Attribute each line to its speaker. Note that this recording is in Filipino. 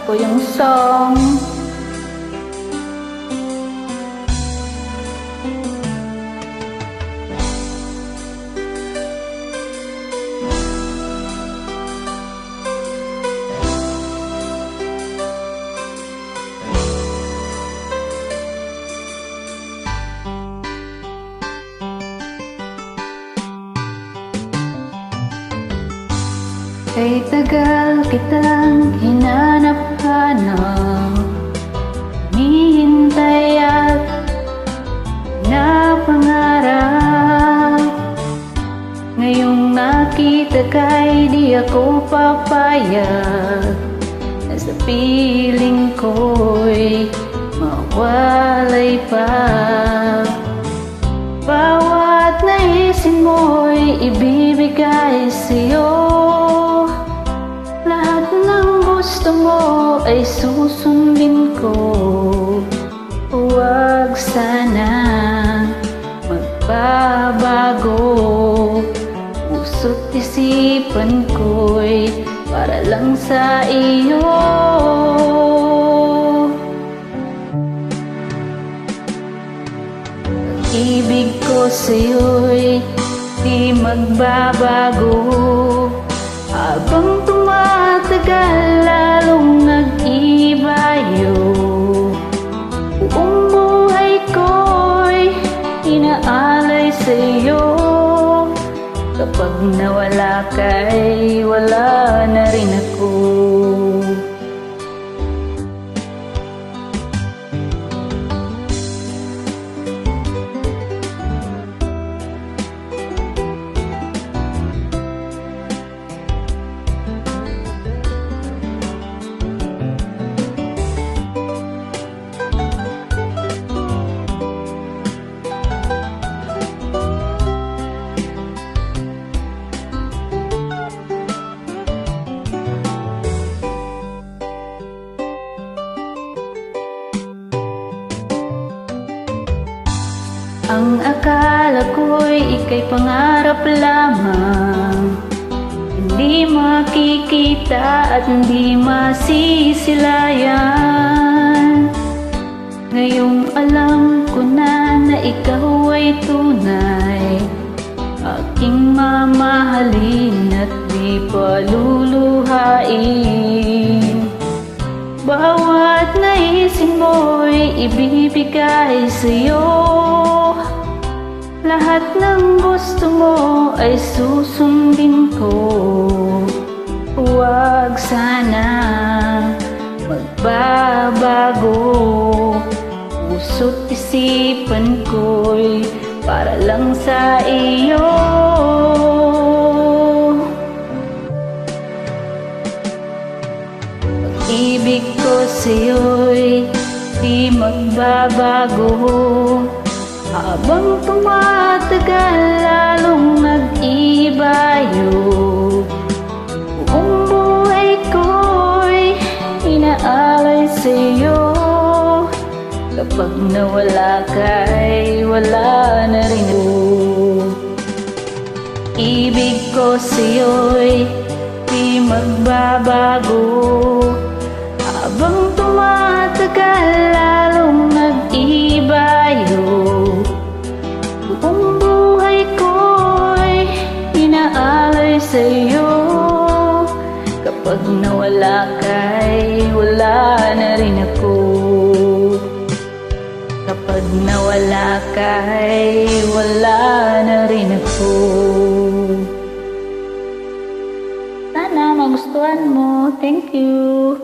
Speaker 1: ko yung song. Kay tagal kitang hinanap-hanap, hinihintay at napangarap. Ngayong nakita ka'y di ako papayag, na sa piling ko'y mawalay pa. Bawat naisin mo'y ibibigay sa'yo, lahat ng gusto mo ay susundin ko. Huwag sana magbabago, puso't isipan ko'y para lang sa iyo. Pag-ibig ko sa'yo'y di magbabago, habang tumatagal lalong nag-ibayo. Buong buhay ko'y inaalay sa'yo, kapag nawala ka'y wala na rin ako. Ang akala ko'y ika'y pangarap lamang, hindi makikita at hindi masisilayan. Ngayong alam ko na ikaw ay tunay, aking mamahalin at di paluluhain. Bawat naisin mo'y ibibigay sa'yo, lahat ng gusto mo ay susundin ko. Huwag sana magbabago, puso't isipan ko'y para lang sa iyo. Pag-ibig ko sa'yo'y di magbabago, habang tumatagal lalong nag-ibayo. Buong buhay ko'y inaalay sa'yo, kapag nawala ka'y wala na rin ako. Ibig ko sa'yo'y di magbabago, habang tumatagal lalong nag-ibayo. Buong buhay ko'y inaalay sa'yo, kapag nawala ka'y wala na rin ako. Kapag nawala ka'y wala na rin ako. Sana magustuhan mo. Thank you.